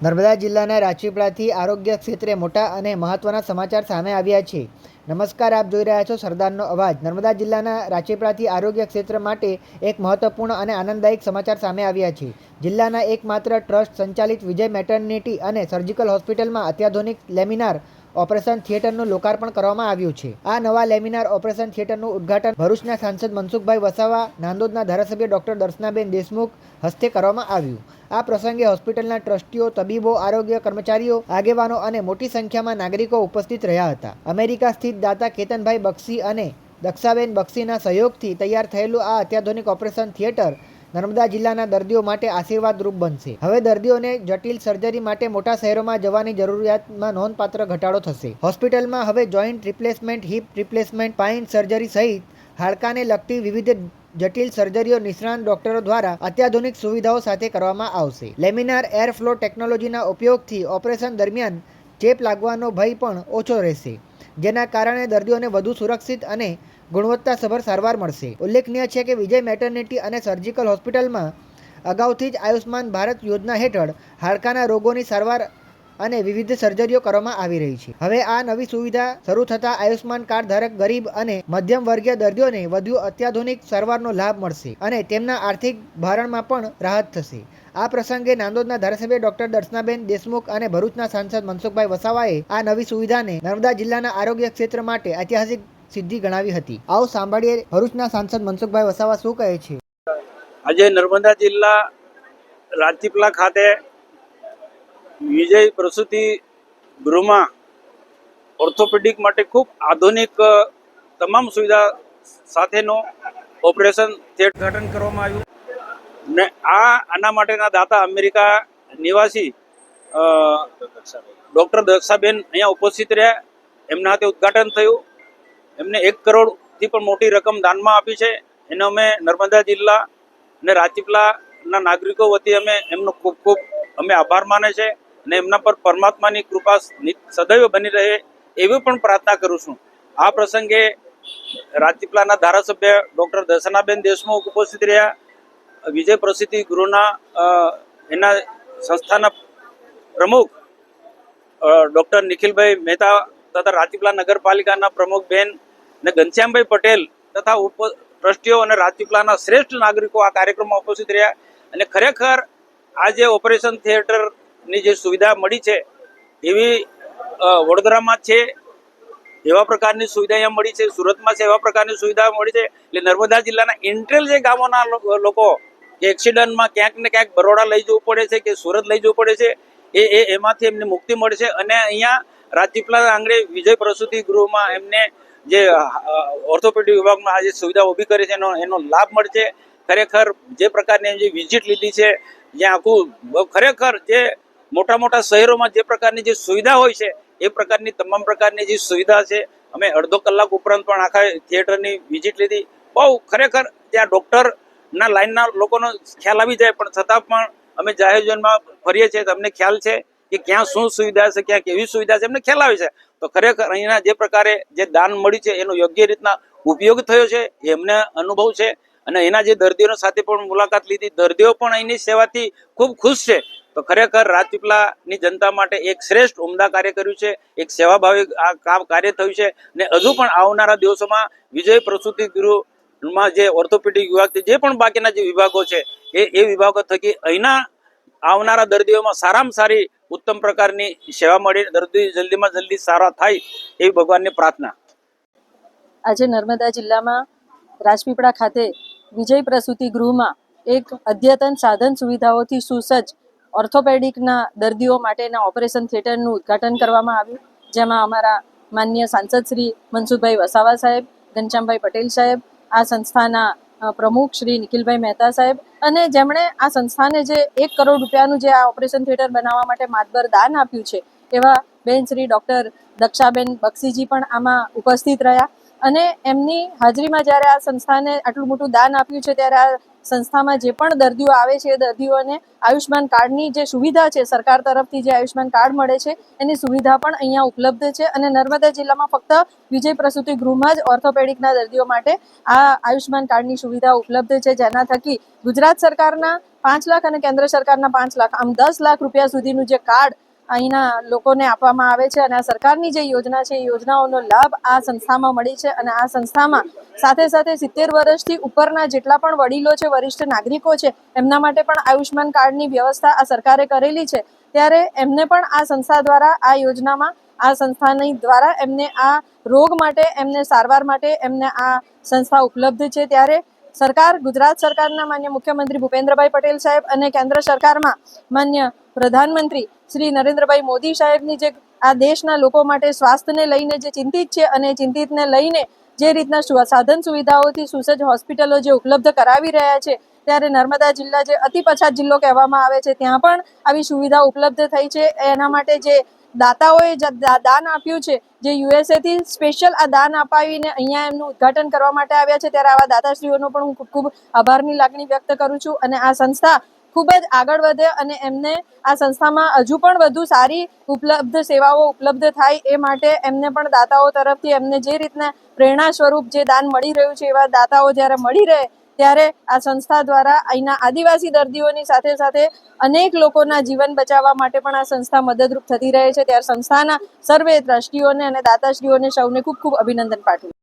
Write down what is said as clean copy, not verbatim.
નર્મદા જિલ્લાના રાજપીપળાથી આરોગ્ય ક્ષેત્રે મોટા અને મહત્વના સમાચાર સામે આવ્યા છે. નમસ્કાર, આપ જોઈ રહ્યા છો સરદારનો અવાજ. નર્મદા જિલ્લાના રાજપીપળાથી આરોગ્ય ક્ષેત્ર માટે એક મહત્વપૂર્ણ અને આનંદદાયક સમાચાર સામે આવ્યા છે. જિલ્લાના એકમાત્ર ટ્રસ્ટ સંચાલિત વિજય મેટર્નિટી અને સર્જિકલ હોસ્પિટલમાં અત્યાધુનિક લેમિનાર ઓપરેશન થિયેટરનું લોકાર્પણ કરવામાં આવ્યું છે. આ નવા લેમિનાર ઓપરેશન થિયેટરનું ઉદ્ઘાટન ભરૂચના સાંસદ મનસુખભાઈ વસાવા, નાંદોદના ધારાસભ્ય ડોક્ટર દર્શનાબેન દેશમુખ હસ્તે કરવામાં આવ્યું. આ પ્રસંગે હોસ્પિટલના ટ્રસ્ટીઓ, તબીબો, આરોગ્ય કર્મચારીઓ, આગેવાનો અને મોટી સંખ્યામાં નાગરિકો ઉપસ્થિત રહ્યા હતા. અમેરિકા સ્થિત દાતા કેતનભાઈ બક્ષી અને દક્ષાબેન બક્ષીના સહયોગથી તૈયાર થયેલું આ અત્યાધુનિક ઓપરેશન થિયેટર નર્મદા જિલ્લાના દર્દીઓ માટે આશીર્વાદરૂપ બનશે. હવે દર્દીઓને જટિલ સર્જરી માટે મોટા શહેરોમાં જવાની જરૂરિયાતમાં નોંધપાત્ર ઘટાડો થશે. હોસ્પિટલમાં હવે joint replacement, heap replacement, spine surgery સહિત હાડકાને લગતી વિવિધ જટિલ સર્જરીઓ નિષ્ણાત ડોક્ટરો દ્વારા અત્યાધુનિક સુવિધાઓ સાથે કરવામાં આવશે. લેમિનાર એર ફ્લો ટેકનોલોજીના ઉપયોગથી ઓપરેશન દરમિયાન ચેપ લાગવાનો ભય પણ ઓછો રહેશે, જેના કારણે દર્દીઓને વધુ સુરક્ષિત અને ગુણવત્તાસભર સારવાર મળશે. ઉલ્લેખનીય છે કે વિજય મેટર્નિટી અને સર્જિકલ હોસ્પિટલમાં અગાઉથી જ આયુષ્માન ભારત યોજના હેઠળ હાડકાના રોગોની સારવાર અને વિવિધ સર્જરીઓ કરવામાં આવી રહી છે. હવે આ નવી સુવિધા શરૂ થતાં આયુષ્માન કાર્ડ ધારક ગરીબ અને મધ્યમ વર્ગીય દર્દીઓને વધુ અત્યાધુનિક સારવારનો લાભ મળશે અને તેમના આર્થિક ભારણમાં પણ રાહત થશે. આ પ્રસંગે નાંદોદના ધારાસભ્ય ડોક્ટર દર્શનાબેન દેશમુખ અને ભરૂચના સાંસદ મનસુખભાઈ વસાવાએ આ નવી સુવિધાને નર્મદા જિલ્લાના આરોગ્ય ક્ષેત્ર માટે ઐતિહાસિક સિદ્ધિ ગણાવી હતી. આવો સાંભળીએ ભરૂચના સાંસદ મનસુખભાઈ વસાવા શું કહે છે. આજે નર્મદા જિલ્લા રાજપીપળા ખાતે વિજય પ્રસૂતિ ગૃહમાં ઓર્થોપેડિક માટે ખૂબ આધુનિક તમામ સુવિધા સાથેનું ઓપરેશન થિયેટર ઉદ્ઘાટન કરવામાં આવ્યું ને આના માટેના દાતા અમેરિકા નિવાસી ડૉક્ટર દક્ષાબેન અહીંયા ઉપસ્થિત રહ્યા. એમના હાથે ઉદ્ઘાટન થયું. એમને 1 કરોડથી પણ મોટી રકમ દાનમાં આપી છે. એનો અમે નર્મદા જિલ્લા અને રાજપીપળાના નાગરિકો વતી અમે એમનો ખૂબ ખૂબ અમે આભાર માને છે અને એમના પર પરમાત્માની કૃપા સદૈવ બની રહે એવી પણ પ્રાર્થના કરું છું. આ પ્રસંગે રાજપીપળાના ધારાસભ્ય ડૉક્ટર દર્શનાબેન દેશમુખ ઉપસ્થિત રહ્યા. વિજય પ્રસૂતિ ગૃહના એના સંસ્થાના પ્રમુખ ડૉક્ટર નિખિલભાઈ મહેતા તથા રાજપીપળા નગરપાલિકાના પ્રમુખ બેન અને ઘનશ્યામભાઈ પટેલ તથા ટ્રસ્ટીઓ અને રાજપીપળાના શ્રેષ્ઠ નાગરિકો આ કાર્યક્રમમાં ઉપસ્થિત રહ્યા. અને ખરેખર આ જે ઓપરેશન થિયેટરની જે સુવિધા મળી છે એવી વડોદરામાં છે એવા પ્રકારની સુવિધા અહીંયા મળી છે, સુરતમાં છે એવા પ્રકારની સુવિધા મળી છે. એટલે નર્મદા જિલ્લાના ઇન્ટેલ જે ગામોના લોકો એક્સિડન્ટમાં ક્યાંક ને ક્યાંક બરોડા લઈ જવું પડે છે કે સુરત લઈ જવું પડે છે, એમાંથી એમને મુક્તિ મળશે. અને અહીંયા રાજપીપળા આંગણે વિજય પ્રસૂતિ ગૃહમાં એમને જે ઓર્થોપેડિક વિભાગમાં આ જે સુવિધા ઊભી કરી છે એનો લાભ મળશે. ખરેખર જે પ્રકારની જે વિઝિટ લીધી છે, જ્યાં આખું ખરેખર જે મોટા મોટા શહેરોમાં જે પ્રકારની જે સુવિધા હોય છે એ પ્રકારની તમામ પ્રકારની જે સુવિધા છે. અમે અડધો કલાક ઉપરાંત પણ આખા થિયેટરની વિઝિટ લીધી. બહુ ખરેખર ત્યાં ડૉક્ટરના લાઈનના લોકોનો ખ્યાલ આવી જાય, પણ છતાં પણ અમે જાહેર જીવનમાં ફરીએ છીએ તો અમને ખ્યાલ છે કે ક્યાં શું સુવિધા છે, ક્યાં કેવી સુવિધા છે, એમને ખ્યાલ આવે છે. તો ખરેખર અહીંના જે પ્રકારે જે દાન મળ્યું છે એનો યોગ્ય રીતના ઉપયોગ થયો છે એમને અનુભવ છે. અને એના જે દર્દીઓની સાથે પણ મુલાકાત લીધી, દર્દીઓ પણ અહીંની સેવાથી ખૂબ ખુશ છે. તો ખરેખર રાજપીપળાની જનતા માટે એક શ્રેષ્ઠ ઉમદા કાર્ય કર્યું છે, એક સેવાભાવી આ કામ કાર્ય થયું છે. અને હજુ પણ આવનારા દિવસોમાં વિજય પ્રસૂતિ ગૃહમાં જે ઓર્થોપેડિક વિભાગથી જે પણ બાકીના જે વિભાગો છે એ વિભાગો થકી અહીંના આવનારા દર્દીઓમાં સારામાં સારી ઉત્તમ પ્રકારની સેવા મળી દર્દી જલ્દીમાં જલ્દી સારા થાય એવી ભગવાનની પ્રાર્થના. આજે નર્મદા જિલ્લામાં રાજપીપળા ખાતે વિજય પ્રસૂતિ ગૃહમાં એક અદ્યતન સાધન સુવિધાઓથી સુસજ્જ ઓર્થોપેડિકના દર્દીઓ માટેના ઓપરેશન થિયેટરનું ઉદ્ઘાટન કરવામાં આવ્યું, જેમાં અમારા માનનીય સાંસદ શ્રી મનસુખભાઈ વસાવા સાહેબ, ઘનશ્યામભાઈ પટેલ સાહેબ, આ સંસ્થાના પ્રમુખ શ્રી નિખિલભાઈ મહેતા સાહેબ અને જેમણે આ સંસ્થાને જે 1 કરોડ રૂપિયાનું જે આ ઓપરેશન થિયેટર બનાવવા માટે માતબર દાન આપ્યું છે એવા બેન શ્રી ડૉક્ટર દક્ષાબેન બક્ષીજી પણ આમાં ઉપસ્થિત રહ્યા. અને એમની હાજરીમાં જ્યારે આ સંસ્થાને આટલું મોટું દાન આપ્યું છે ત્યારે આ સંસ્થામાં જે પણ દર્દીઓ આવે છે એ દર્દીઓને આયુષ્યમાન કાર્ડની જે સુવિધા છે, સરકાર તરફથી જે આયુષ્યમાન કાર્ડ મળે છે એની સુવિધા પણ અહીંયા ઉપલબ્ધ છે. અને નર્મદા જિલ્લામાં ફક્ત વિજય પ્રસૂતિ ગૃહમાં જ ઓર્થોપેડિકના દર્દીઓ માટે આ આયુષ્યમાન કાર્ડની સુવિધા ઉપલબ્ધ છે, જેના થકી ગુજરાત સરકારના 5 લાખ અને કેન્દ્ર સરકારના 5 લાખ, આમ 10 લાખ રૂપિયા સુધીનું જે કાર્ડ અહીંના લોકોને આપવામાં આવે છે. અને આ સરકારની જે યોજના છે એ યોજનાઓનો લાભ આ સંસ્થામાં મળી છે. અને આ સંસ્થામાં સાથે સાથે 70 વર્ષથી ઉપરના જેટલા પણ વડીલો છે, વરિષ્ઠ નાગરિકો છે, એમના માટે પણ આયુષ્યમાન કાર્ડની વ્યવસ્થા આ સરકારે કરેલી છે. ત્યારે એમને પણ આ સંસ્થા દ્વારા આ યોજનામાં આ સંસ્થાની દ્વારા એમને આ રોગ માટે, એમને સારવાર માટે એમને આ સંસ્થા ઉપલબ્ધ છે. ત્યારે સરકાર, ગુજરાત સરકારના માન્ય મુખ્યમંત્રી ભૂપેન્દ્રભાઈ પટેલ સાહેબ અને કેન્દ્ર સરકારમાં માન્ય પ્રધાનમંત્રી શ્રી નરેન્દ્રભાઈ મોદી સાહેબની જે આ દેશના લોકો માટે સ્વાસ્થ્યને લઈને જે ચિંતિત છે અને ચિંતિતને લઈને જે રીતના સાધન સુવિધાઓથી સુસજ્જ હોસ્પિટલો જે ઉપલબ્ધ કરાવી રહ્યા છે, ત્યારે નર્મદા જિલ્લા જે અતિ પછાત જિલ્લો કહેવામાં આવે છે, ત્યાં પણ આવી સુવિધા ઉપલબ્ધ થઈ છે. એના માટે જે દાતાઓએ દાન આપ્યું છે, જે યુએસએથી સ્પેશિયલ આ દાન અપાવીને અહીંયા એમનું ઉદ્ઘાટન કરવા માટે આવ્યા છે, ત્યારે આવા દાતાશ્રીઓનો પણ હું ખૂબ ખૂબ આભારની લાગણી વ્યક્ત કરું છું. અને આ સંસ્થા ખૂબ જ આગળ વધે અને એમને આ સંસ્થામાં હજુ પણ વધુ સારી ઉપલબ્ધ સેવાઓ ઉપલબ્ધ થાય એ માટે એમને પણ દાતાઓ તરફથી એમને જે રીતના પ્રેરણા સ્વરૂપ જે દાન મળી રહ્યું છે, એવા દાતાઓ જ્યારે મળી રહે ત્યારે આ સંસ્થા દ્વારા અહીંના આદિવાસી દર્દીઓની સાથે સાથે અનેક લોકોના જીવન બચાવવા માટે પણ આ સંસ્થા મદદરૂપ થતી રહે છે. ત્યારે સંસ્થાના સર્વે ટ્રસ્ટીઓને અને દાતાશ્રીઓને સૌને ખૂબ ખૂબ અભિનંદન પાઠવું.